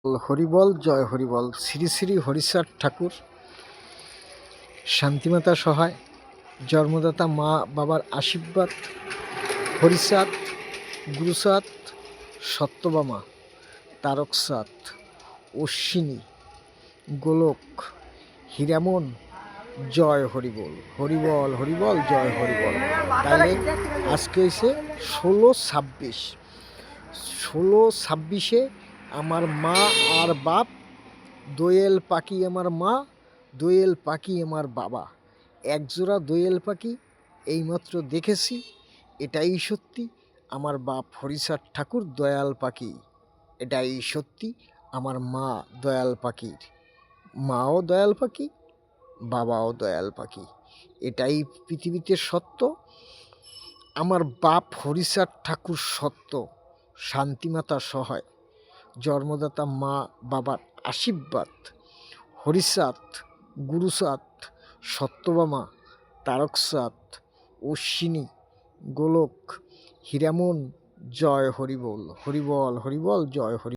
হরিবল জয় হরিবল। শ্রী শ্রী হরিচাঁদ ঠাকুর, শান্তিমাতা সহায়, জন্মদাতা মা বাবার আশীর্বাদ, হরিচাঁদ, গুরুচাঁদ, সত্যবামা, তারকচাঁদ, অশ্বিনী, গোলক, হীরামন, জয় হরিবল। হরিবল হরিবল জয় হরিবল। তাহলে আজকে হয়েছে 16/26 আমার মা আর বাপ, দোয়েল পাখি আমার মা, দোয়েল পাখি আমার বাবা। একজোড়া দোয়েল পাখি এইমাত্র দেখেছি, এটাই সত্যি। আমার বাপ হরিচাঁদ ঠাকুর দয়াল পাখি, এটাই সত্যি। আমার মা দয়াল পাখির, মাও দয়াল পাখি, বাবাও দয়াল পাখি, এটাই পৃথিবীতে সত্য। আমার বাপ হরিচাঁদ ঠাকুর সত্য, শান্তিমাতা সহায়, জন্মদাতা মা বাবার আশীর্বাদ, হরিচাঁদ, গুরুচাঁদ, সত্যবামা, তারকচাঁদ, অশ্বিনী, গোলক, হীরামন, জয় হরিবল। হরিবল হরিবল জয় হরি।